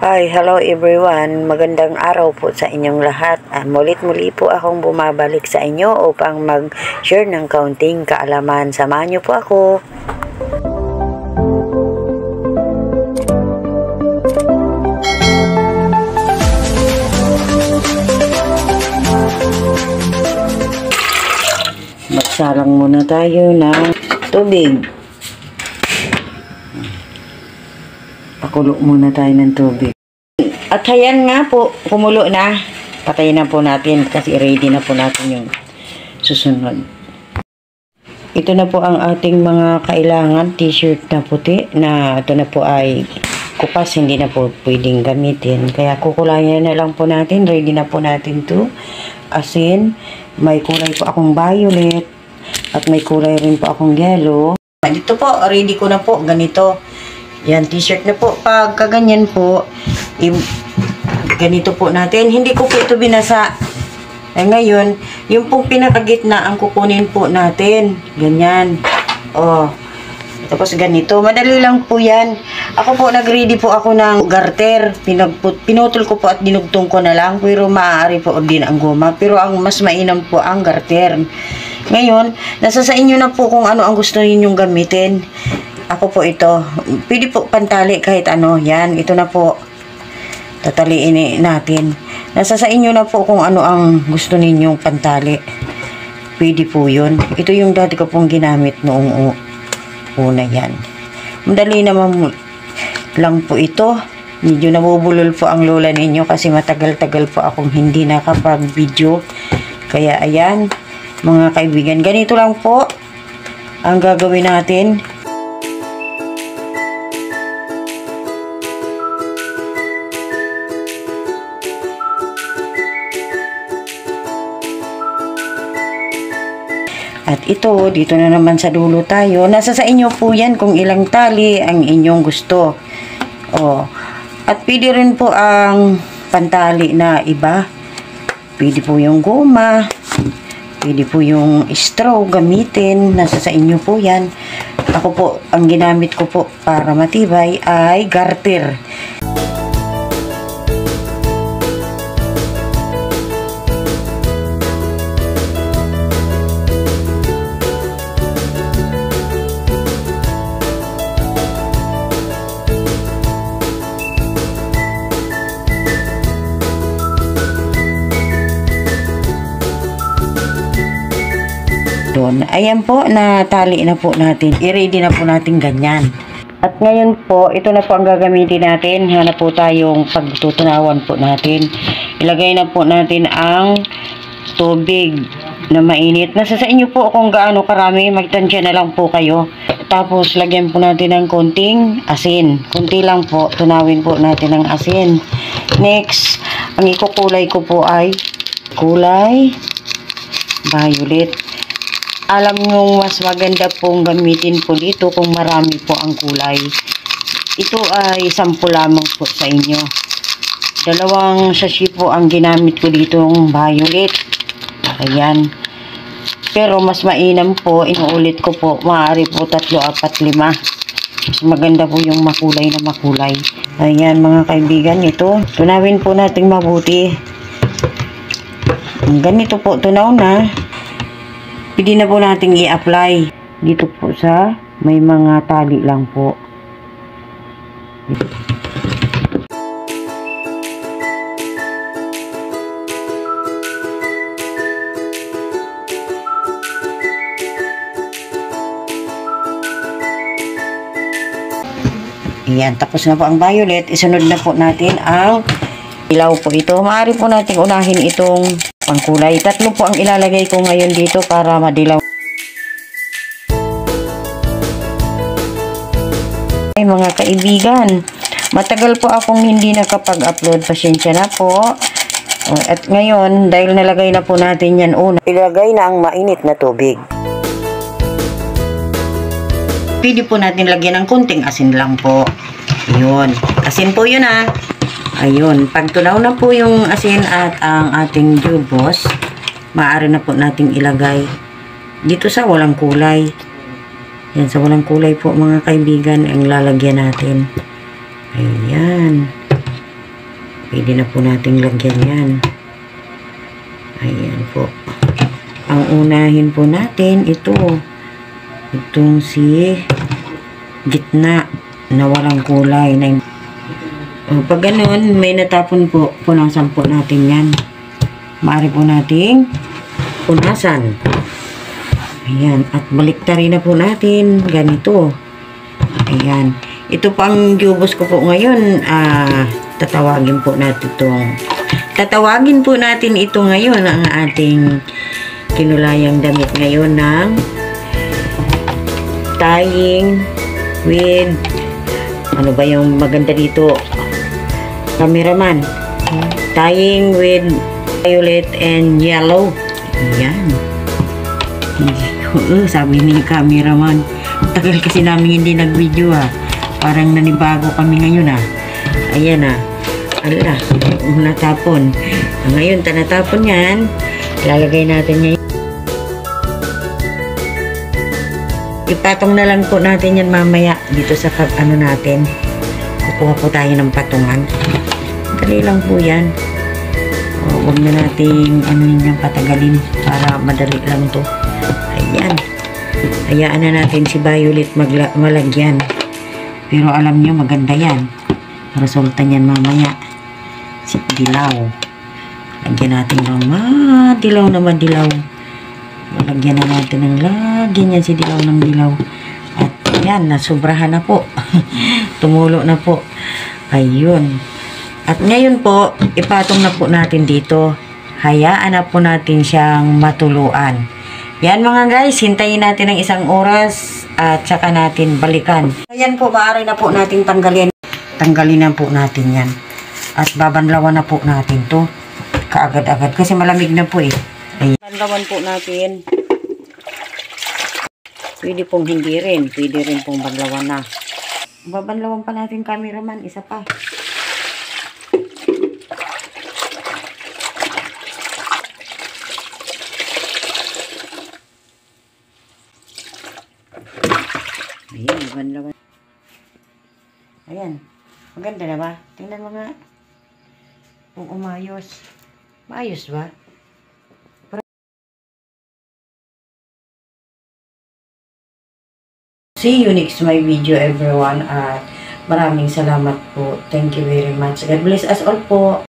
Hi, hello everyone. Magandang araw po sa inyong lahat. Mulit-muli po akong bumabalik sa inyo upang mag-share ng kaunting kaalaman. Samahan niyo po ako. Magsalang muna tayo ng tubig. Pakulo muna tayo ng tubig. At ayan nga po, kumulo na. Patayin na po natin kasi ready na po natin yung susunod. Ito na po ang ating mga kailangan. T-shirt na puti na ito na po ay kupas. Hindi na po pwedeng gamitin. Kaya kukulayan na lang po natin. Ready na po natin to. Asin. May kulay po akong violet. At may kulay rin po akong yellow. Dito po, ready ko na po. Ganito. Yan, t-shirt na po. Pag kaganyan po, ganito po natin. Hindi ko po ito binasa. Ngayon, yung pong pinakagitna ang kukunin po natin. Ganyan. Oh. Tapos ganito. Madali lang po yan. Ako po, nag-ready po ako ng garter. Pinutol ko po at dinugtong ko na lang. Pero maaari po din ang goma. Pero ang mas mainam po ang garter. Ngayon, nasa sa inyo na po kung ano ang gusto ninyong gamitin. Ako po ito. Pwede po pantali kahit ano. Yan. Ito na po. Tataliin natin. Nasa sa inyo na po kung ano ang gusto ninyong pantali. Pwede po yun. Ito yung dati ko pong ginamit noong una yan. Madali naman lang po ito. Medyo nabubulol po ang lola ninyo kasi matagal-tagal po akong hindi nakapag-video. Kaya ayan, mga kaibigan. Ganito lang po ang gagawin natin. At ito, dito na naman sa dulo tayo. Nasa sa inyo po yan kung ilang tali ang inyong gusto. Oh. At pwede rin po ang pantali na iba. Pwede po yung goma. Pwede po yung straw gamitin. Nasa sa inyo po yan. Ako po, ang ginamit ko po para matibay ay garter. Doon. Ayan po, natali na po natin. I-ready na po natin ganyan. At ngayon po, ito na po ang gagamitin natin. Hanap po tayong pagtutunawan po natin. Ilagay na po natin ang tubig na mainit. Nasa sa inyo po kung gaano karami, magtansya na lang po kayo. Tapos, lagyan po natin ng konting asin. Kunti lang po, tunawin po natin ng asin. Next, ang ikukulay ko po ay kulay violet. Alam nyo, mas maganda pong gamitin po dito kung marami po ang kulay. Ito ay 10 lamang po sa inyo. 2 sachet po ang ginamit ko ditong violet. Ayan. Pero mas mainam po, inuulit ko po, maaari po 3, 4, 5. Mas maganda po yung makulay na makulay. Ayan mga kaibigan, ito. Tunawin po natin mabuti. Ganito po, tunaw na. Pwede na po natin i-apply dito po sa may mga tali lang po. Ayan, tapos na po ang violet. Isunod na po natin ang ilaw po ito. Maaari po natin unahin itong pangkulay. 3 po ang ilalagay ko ngayon dito para madilaw. Ay mga kaibigan, matagal po akong hindi nakapag-upload. Pasensya na po. At ngayon, dahil nalagay na po natin yan una, ilagay na ang mainit na tubig. Pwede po natin lagyan ng kunting asin lang po. Yun. Asin po yun ah. Ayun, pag tunaw na po yung asin at ang ating jubos, maaari na po nating ilagay dito sa walang kulay. Yan, sa walang kulay po mga kaibigan ang lalagyan natin. Ayan. Pwede na po nating lagyan yan. Ayan po. Ang unahin po natin, itong si gitna na walang kulay. Pag ganun, may natapon po, punasan po natin yan. Maaari po nating punasan. Ayan. At baliktarin na po natin. Ganito. Ayan. Ito pang gubos ko po ngayon. Tatawagin po natin ito ngayon ang ating kinulayang damit ngayon ng tying with ano ba yung maganda dito, cameraman? Tying with violet and yellow. Ayan. Sabi ni cameraman, tagal kasi namin hindi nag-video parang nanibago kami ngayon ayan ala, natapon. Ngayon, tanatapon yan. Lalagay natin ngayon. Ipatong na lang po natin yan mamaya dito sa pag-ano natin. Kukuha po tayo ng patungan. Dali lang po yan. Huwag na nating yung patagalin para madali lang to. Ayan. Hayaan na natin si Violet malagyan. Pero alam nyo, maganda yan. Resulta niyan mamaya. Si dilaw. Lagyan natin ng dilaw na madilaw. Lagyan na natin ng lagyan yan si dilaw ng dilaw. At yan, nasubrahan na po. Tumulo na po. Ayun. At ngayon po, ipatong na po natin dito. Hayaan na po natin siyang matuluan. Yan mga guys, hintayin natin ng 1 oras at saka natin balikan. Ayan po, maaari na po natin tanggalin. Tanggalin na po natin yan. At babanlawan na po natin to. Kaagad-agad. Kasi malamig na po Ayan. Banlawan po natin. Pwede pong hindi rin. Pwede rin pong banlawan na. Babanlawan pa natin cameraman. Isa pa. Ayan. Banlawan. Ayan. Maganda na ba? Tingnan mo nga. Kung umayos. Maayos ba? See you next my video everyone. At maraming salamat po. Thank you very much. God bless us all po.